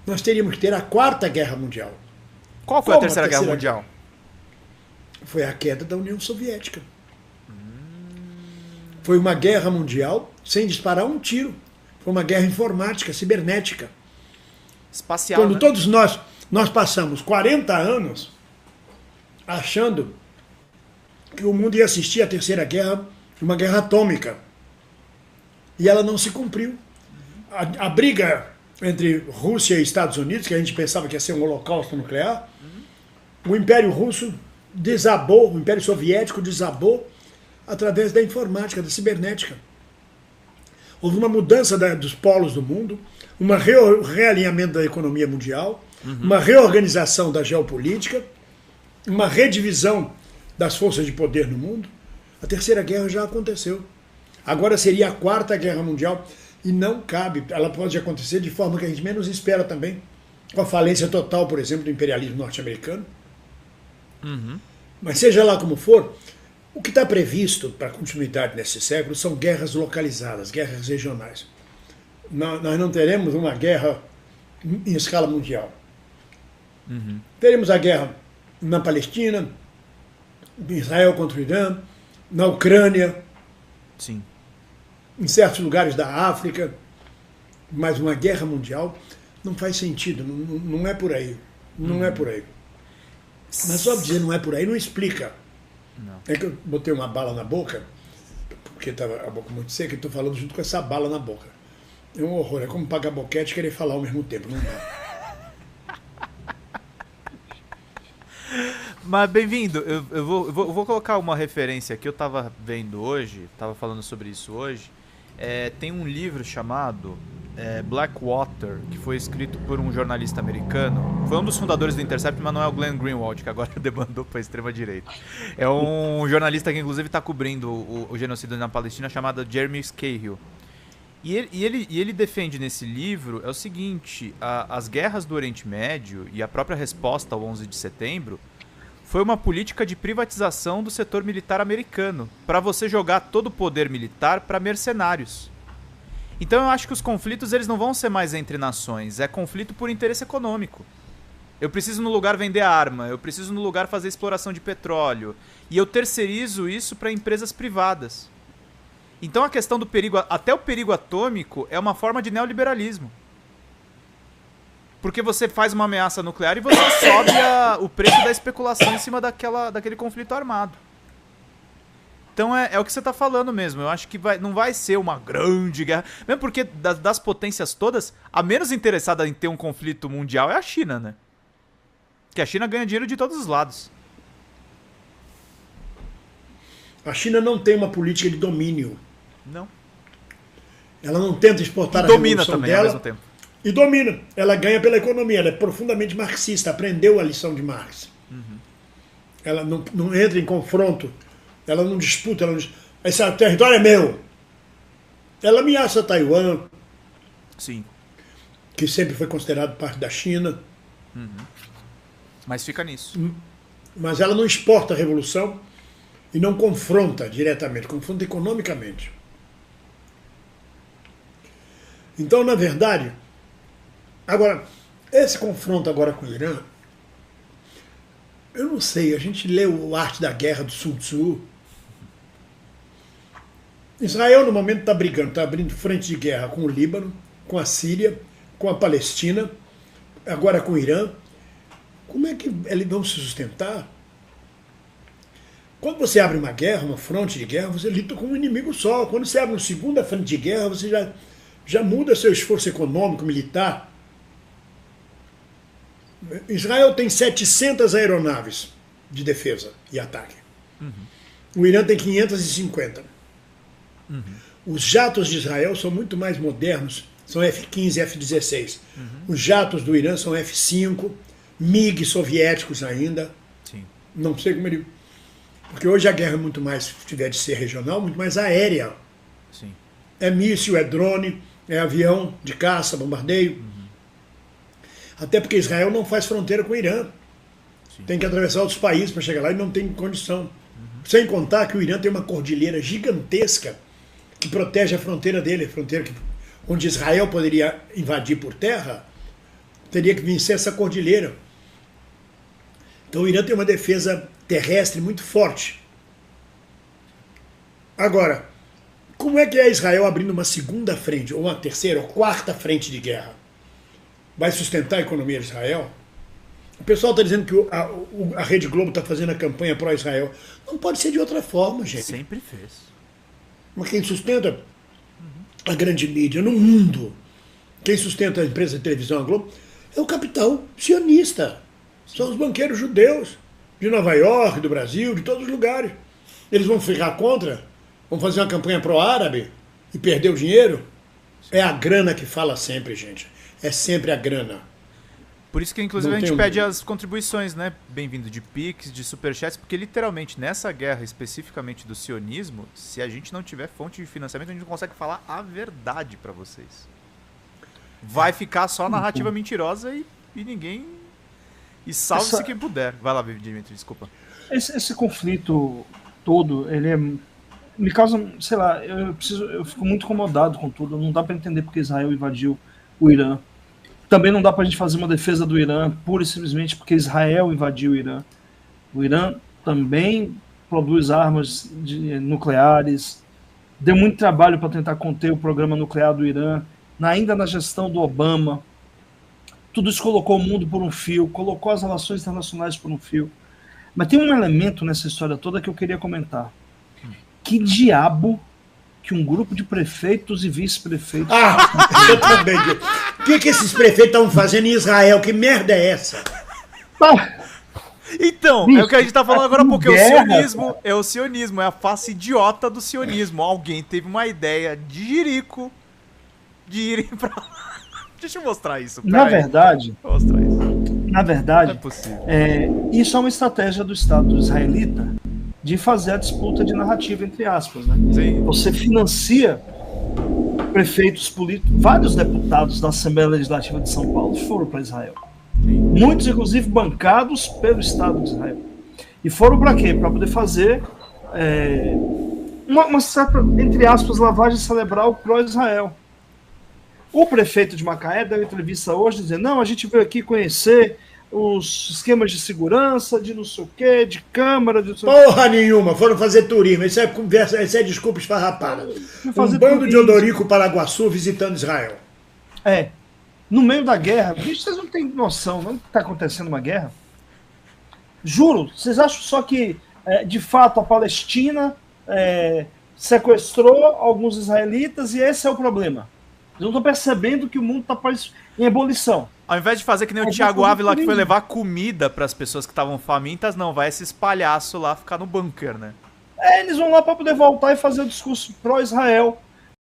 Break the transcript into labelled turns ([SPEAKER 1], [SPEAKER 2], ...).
[SPEAKER 1] nós teríamos que ter a Quarta Guerra Mundial.
[SPEAKER 2] Qual foi a
[SPEAKER 1] Como
[SPEAKER 2] Terceira Guerra Mundial?
[SPEAKER 1] Foi a queda da União Soviética. Foi uma guerra mundial sem disparar um tiro. Foi uma guerra informática, cibernética.
[SPEAKER 2] Espacial,
[SPEAKER 1] Quando
[SPEAKER 2] né?
[SPEAKER 1] todos nós passamos 40 anos achando que o mundo ia assistir à Terceira Guerra, uma guerra atômica. E ela não se cumpriu. A briga entre Rússia e Estados Unidos, que a gente pensava que ia ser um holocausto nuclear, o Império Russo desabou, o Império Soviético desabou através da informática, da cibernética. Houve uma mudança dos polos do mundo, um realinhamento da economia mundial, uma reorganização da geopolítica, uma redivisão das forças de poder no mundo. A Terceira Guerra já aconteceu. Agora seria a Quarta Guerra Mundial e não cabe. Ela pode acontecer de forma que a gente menos espera também, com a falência total, por exemplo, do imperialismo norte-americano. Mas seja lá como for, o que está previsto para a continuidade nesse século são guerras localizadas, guerras regionais. Nós não teremos uma guerra em escala mundial. Teremos a guerra na Palestina, Israel contra o Irã, na Ucrânia,
[SPEAKER 2] Sim.
[SPEAKER 1] em certos lugares da África, mas uma guerra mundial não faz sentido, não é por aí. Não é por aí. Mas só dizer não é por aí não explica.
[SPEAKER 2] Não.
[SPEAKER 1] É que eu botei uma bala na boca, porque estava a boca muito seca, e estou falando junto com essa bala na boca. É um horror, é como pagar boquete e querer falar ao mesmo tempo, não dá.
[SPEAKER 2] Mas bem-vindo, eu vou colocar uma referência aqui, eu tava vendo hoje, tava falando sobre isso hoje. Tem um livro chamado Blackwater, que foi escrito por um jornalista americano. Foi um dos fundadores do Intercept, mas não é o Glenn Greenwald, que agora debandou para a extrema-direita. É um jornalista que inclusive está cobrindo o genocídio na Palestina, chamado Jeremy Scahill. E ele defende nesse livro o seguinte: as guerras do Oriente Médio e a própria resposta ao 11 de setembro foi uma política de privatização do setor militar americano, para você jogar todo o poder militar para mercenários. Então eu acho que os conflitos eles não vão ser mais entre nações, é conflito por interesse econômico. Eu preciso no lugar vender arma, eu preciso no lugar fazer exploração de petróleo, e eu terceirizo isso para empresas privadas. Então a questão do perigo, até o perigo atômico, é uma forma de neoliberalismo. Porque você faz uma ameaça nuclear e você sobe o preço da especulação em cima daquele conflito armado. Então é o que você está falando mesmo. Eu acho que não vai ser uma grande guerra. Mesmo porque das potências todas, a menos interessada em ter um conflito mundial é a China, né? Que a China ganha dinheiro de todos os lados.
[SPEAKER 1] A China não tem uma política de domínio.
[SPEAKER 2] Não.
[SPEAKER 1] Ela não tenta exportar
[SPEAKER 2] E
[SPEAKER 1] a
[SPEAKER 2] domina
[SPEAKER 1] revolução
[SPEAKER 2] também
[SPEAKER 1] dela.
[SPEAKER 2] ao mesmo tempo.
[SPEAKER 1] E domina. Ela ganha pela economia. Ela é profundamente marxista. Aprendeu a lição de Marx. Ela não entra em confronto. Ela não disputa. Ela não diz, esse território é meu. Ela ameaça Taiwan,
[SPEAKER 2] Sim.
[SPEAKER 1] que sempre foi considerado parte da China.
[SPEAKER 2] Mas fica nisso.
[SPEAKER 1] Mas ela não exporta a revolução e não confronta diretamente. Confronta economicamente. Então, na verdade... Agora, esse confronto agora com o Irã, eu não sei, a gente leu a Arte da Guerra do Sun Tzu. Israel, no momento, está brigando, está abrindo frente de guerra com o Líbano, com a Síria, com a Palestina, agora com o Irã. Como é que eles vão se sustentar? Quando você abre uma guerra, uma fronte de guerra, você lida com um inimigo só. Quando você abre uma segunda frente de guerra, você já muda seu esforço econômico, militar. Israel tem 700 aeronaves de defesa e ataque. O Irã tem 550. Os jatos de Israel são muito mais modernos, são F-15 e F-16. Os jatos do Irã são F-5, MiG soviéticos ainda.
[SPEAKER 2] Sim.
[SPEAKER 1] Não sei como ele... Porque hoje a guerra é muito mais, se tiver de ser regional, muito mais aérea.
[SPEAKER 2] Sim.
[SPEAKER 1] É míssil, é drone, é avião de caça, bombardeio. Até porque Israel não faz fronteira com o Irã.
[SPEAKER 2] Sim.
[SPEAKER 1] Tem que atravessar outros países para chegar lá e não tem condição. Sem contar que o Irã tem uma cordilheira gigantesca que protege a fronteira dele, a fronteira onde Israel poderia invadir por terra, teria que vencer essa cordilheira. Então o Irã tem uma defesa terrestre muito forte. Agora, como é que é Israel abrindo uma segunda frente, ou uma terceira, ou quarta frente de guerra? Vai sustentar a economia de Israel? O pessoal está dizendo que a Rede Globo está fazendo a campanha pró-Israel. Não pode ser de outra forma, gente.
[SPEAKER 2] Sempre fez.
[SPEAKER 1] Mas quem sustenta a grande mídia no mundo, quem sustenta a empresa de televisão, a Globo, é o capital sionista. São os banqueiros judeus de Nova York, do Brasil, de todos os lugares. Eles vão ficar contra? Vão fazer uma campanha pró-árabe e perder o dinheiro? É a grana que fala sempre, gente. É sempre a grana.
[SPEAKER 2] Por isso que, inclusive, a gente pede as contribuições, né? Bem-vindo de Pix, de Superchats, porque literalmente nessa guerra, especificamente do sionismo, se a gente não tiver fonte de financiamento, a gente não consegue falar a verdade pra vocês. Vai ficar só a narrativa mentirosa e ninguém... E salve-se quem puder. Vai lá, Dimitri, desculpa.
[SPEAKER 3] Esse conflito todo, ele me causa, sei lá, eu fico muito incomodado com tudo. Não dá pra entender porque Israel invadiu o Irã. Também não dá pra gente fazer uma defesa do Irã pura e simplesmente porque Israel invadiu o Irã. O Irã também produz armas nucleares. Deu muito trabalho para tentar conter o programa nuclear do Irã, ainda na gestão do Obama. Tudo isso colocou o mundo por um fio, colocou as relações internacionais por um fio. Mas tem um elemento nessa história toda que eu queria comentar. Que diabo que um grupo de prefeitos e vice-prefeitos...
[SPEAKER 1] eu também. O que esses prefeitos estão fazendo em Israel? Que merda é essa?
[SPEAKER 2] Então, bicho, é o que a gente tá falando agora, porque o sionismo, é a face idiota do sionismo. Alguém teve uma ideia de jirico de irem pra lá. Deixa eu mostrar isso.
[SPEAKER 3] Na verdade,
[SPEAKER 2] vou mostrar isso.
[SPEAKER 3] Na verdade,
[SPEAKER 2] não é possível.
[SPEAKER 3] Isso é uma estratégia do Estado israelita de fazer a disputa de narrativa, entre aspas. Né?
[SPEAKER 2] Sim.
[SPEAKER 3] Você financia prefeitos políticos, vários deputados da Assembleia Legislativa de São Paulo foram para Israel.
[SPEAKER 2] Sim.
[SPEAKER 3] Muitos, inclusive, bancados pelo Estado de Israel. E foram para quê? Para poder fazer uma certa, entre aspas, lavagem cerebral pró-Israel. O prefeito de Macaé deu entrevista hoje dizendo, não, a gente veio aqui conhecer os esquemas de segurança, de não sei o quê, de câmara, de...
[SPEAKER 1] Porra nenhuma, foram fazer turismo, isso é conversa, isso é desculpa esfarrapada. Um bando de Odorico Paraguaçu visitando Israel.
[SPEAKER 3] No meio da guerra, bicho, vocês não têm noção, não está acontecendo uma guerra? Juro, vocês acham só que, de fato, a Palestina sequestrou alguns israelitas e esse é o problema. Eu não estou percebendo que o mundo está em ebulição.
[SPEAKER 2] Ao invés de fazer que nem o Thiago Ávila que foi levar comida para as pessoas que estavam famintas, não, vai esse espalhaço lá ficar no bunker, né?
[SPEAKER 3] Eles vão lá para poder voltar e fazer o discurso pró-Israel,